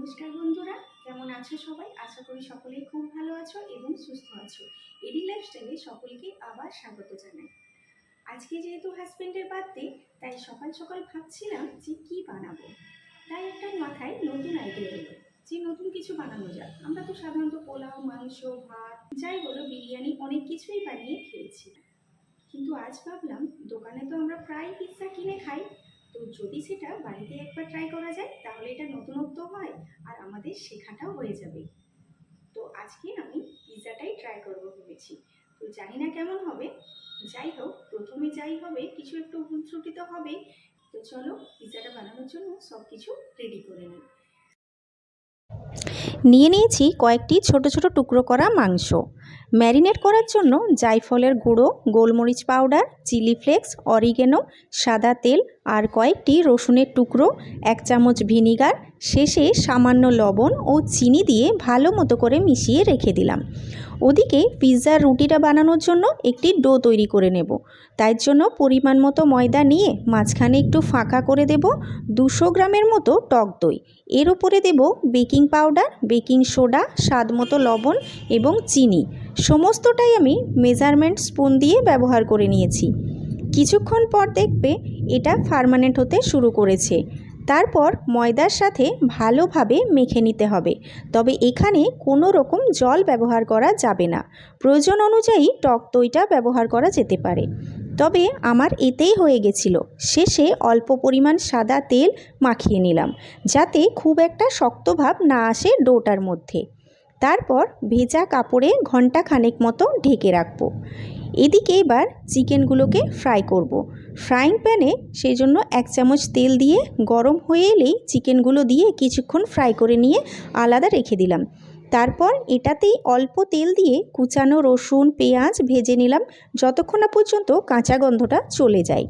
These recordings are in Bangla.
নমস্কার বন্ধুরা, কেমন আছো সবাই? আশা করি সকলেই খুব ভালো আছো এবং সুস্থ আছো। এডি লাইফস্টাইলে সকলকে আবার স্বাগত জানাই। আজকে যেহেতু হাজবেন্ডের বার্থডে, তাই সকাল সকাল ভাবছিলাম যে কি বানাবো। তাই একটা মাথায় নতুন আইডিয়া এলো যে নতুন কিছু বানানো যাক। আমরা তো সাধারণত পোলাও, মাংস, ভাত, যাই বলো, বিরিয়ানি অনেক কিছুই বানিয়ে খেয়েছি। কিন্তু আজ ভাবলাম দোকানে তো আমরা প্রায় পিৎজা কিনে খাই, তো যদি সেটা বাড়িতে একবার ট্রাই করা যায় তাহলে এটা নতুনত্ব হয় আর আমাদের শেখাটাও হয়ে যাবে। তো আজকে আমি পিৎজাটাই ট্রাই করবো ভেবেছি। তো জানি না কেমন হবে, যাই হোক প্রথমে যাই হবে কিছু একটু ভুল ত্রুটি তো হবেই। তো চলো পিৎজাটা বানানোর জন্য সব কিছু রেডি করে নিই। নিয়ে নিয়েছি কয়েকটি ছোট ছোট টুকরো করা মাংস। ম্যারিনেট করার জন্য জায়ফলের গুঁড়ো, গোলমরিচ পাউডার, চিলি ফ্লেক্স, অরিগেনো, সাদা তেল আর কয়েকটি রসুনের টুকরো, 1 চামচ ভিনিগার, শেষে সামান্য লবণ ও চিনি দিয়ে ভালো মতো করে মিশিয়ে রেখে দিলাম। ওদিকে পিৎজার রুটিটা বানানোর জন্য একটি ডো তৈরি করে নেব। তাই জন্য পরিমাণ মতো ময়দা নিয়ে মাঝখানে একটু ফাঁকা করে দেব 200 গ্রামের মতো টক দই। এর উপরে দেব বেকিং পাউডার, বেকিং সোডা, স্বাদ মতো লবণ এবং চিনি। সমস্তটাই আমি মেজারমেন্ট স্পুন দিয়ে ব্যবহার করে নিয়েছি। কিছুক্ষণ পর দেখবে এটা ফার্মানেন্ট হতে শুরু করেছে। তারপর ময়দার সাথে ভালোভাবে মেখে নিতে হবে। তবে এখানে কোনো রকম জল ব্যবহার করা যাবে না। প্রয়োজন অনুযায়ী টক দইটা ব্যবহার করা যেতে পারে। তবে আমার এতেই হয়ে গেছিল। শেষে অল্প পরিমাণ সাদা তেল মাখিয়ে নিলাম, যাতে খুব একটা শক্ত ভাব না আসে ডোটার মধ্যে। তারপর ভেজা কাপড়ে ঘণ্টাখানেক মতো ঢেকে রাখবো। এদিকে এবার চিকেনগুলোকে ফ্রাই করব। ফ্রাইং প্যানে সেই জন্য 1 চামচ তেল দিয়ে গরম হয়ে এলেই চিকেনগুলো দিয়ে কিছুক্ষণ ফ্রাই করে নিয়ে আলাদা রেখে দিলাম। তারপর এটাতেই অল্প তেল দিয়ে কুচানো রসুন, পেঁয়াজ ভেজে নিলাম যতক্ষণ না পর্যন্ত কাঁচা গন্ধটা চলে যায়।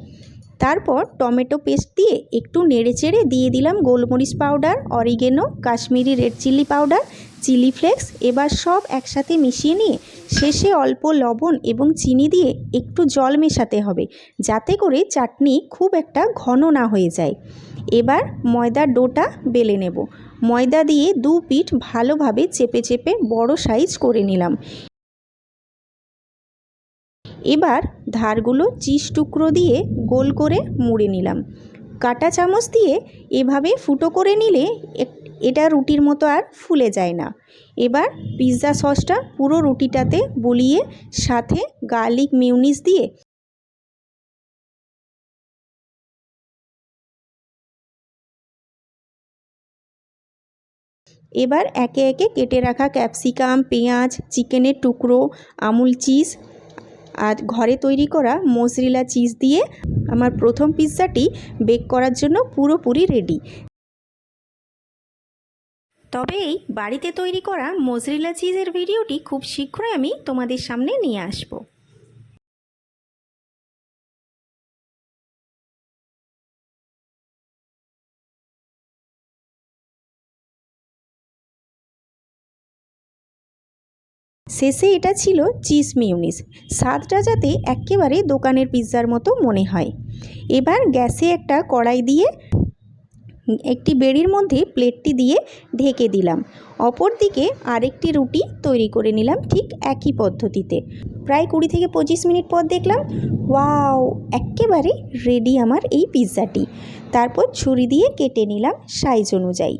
তারপর টমেটো পেস্ট দিয়ে একটু নেড়েচেড়ে দিয়ে দিলাম গোলমরিচ powder, oregano, Kashmiri red chilli powder, chilli flakes. এবার সব একসাথে মিশিয়ে নিয়ে শেষে অল্প লবণ এবং চিনি দিয়ে একটু জল মেশাতে হবে, যাতে করে চাটনি খুব একটা ঘন না হয়ে যায়। এবার ময়দার ডোটা বেলে নেব। ময়দা দিয়ে 2 পিঠ ভালোভাবে চেপে চেপে বড় সাইজ করে নিলাম। এবার ধারগুলো চিজ টুকরো দিয়ে গোল করে মুড়ে নিলাম। কাঁটা চামচ দিয়ে এভাবে ফুটো করে নিলে এটা রুটির মতো আর ফুলে যায় না। এবার পিৎজা সসটা পুরো রুটিটাতে বুলিয়ে সাথে গার্লিক মিউনিস দিয়ে এবার একে একে কেটে রাখা ক্যাপসিকাম, পেঁয়াজ, চিকেনের টুকরো, আমুল চিজ আর ঘরে তৈরি করা মোজরেলা চিজ দিয়ে আমার প্রথম পিৎজাটি বেক করার জন্য পুরোপুরি রেডি। তবে এই বাড়িতে তৈরি করা মোজরেলা চিজের ভিডিওটি খুব শীঘ্রই আমি তোমাদের সামনে নিয়ে আসব। শেষে এটা ছিল চিজ মিউনিস। স্বাদটা যাতে একেবারে দোকানের পিৎজার মতো মনে হয়। এবার গ্যাসে একটা কড়াই দিয়ে একটি বেড়ির মধ্যে প্লেটটি দিয়ে ঢেকে দিলাম। অপর দিকে আরেকটি রুটি তৈরি করে নিলাম ঠিক একই পদ্ধতিতে। প্রায় 20 থেকে 25 মিনিট পর দেখলাম, ওয়াও, একেবারে রেডি আমার এই পিৎজাটি। তারপর ছুরি দিয়ে কেটে নিলাম সাইজ অনুযায়ী।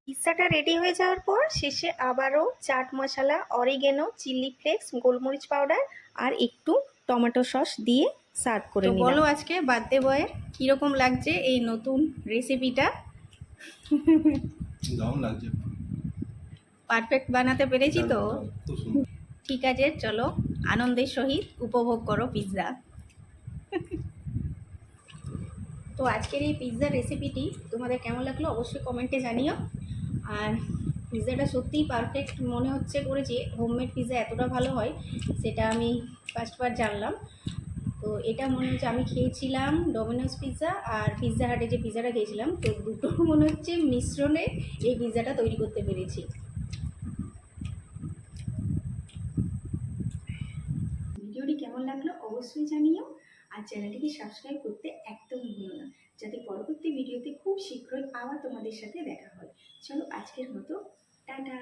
পিৎজাটা রেডি হয়ে যাওয়ার পর শেষে আবারও chaat masala, oregano, chilli flakes, গোলমরিচ পাউডার আর একটু টমেটো সস দিয়ে সার্ভ করে নিলাম। বলো আজকে বার্থডে বয়ের কীরকম লাগছে এই নতুন রেসিপিটা? দারুণ লাগছে। পারফেক্ট বানাতে পেরেছি তো? ঠিক আছে, চলো আনন্দের সহিত উপভোগ করো পিৎজা। তো আজকের এই পিৎজার রেসিপিটি তোমাদের কেমন লাগলো অবশ্যই কমেন্টে জানিও। আর পিৎজাটা সত্যিই পারফেক্ট মনে হচ্ছে করেছি। হোমমেড পিৎজা এতটা ভালো হয় সেটা আমি ফার্স্টবার জানলাম। তো এটা মনে হচ্ছে আমি খেয়েছিলাম ডোমিনোস পিৎজা আর পিৎজা হাটে যে পিৎজাটা খেয়েছিলাম, তো দুটো মনে হচ্ছে মিশ্রণে এই পিৎজাটা তৈরি করতে পেরেছি। ভিডিওটি কেমন লাগলো অবশ্যই জানিও, আর চ্যানেলটিকে সাবস্ক্রাইব করতে একদম ভুলো না। যাতে পরবর্তী ভিডিওতে খুব শীঘ্রই আবার তোমাদের সাথে দেখা হয়। চলো আজকের মতো টাটা।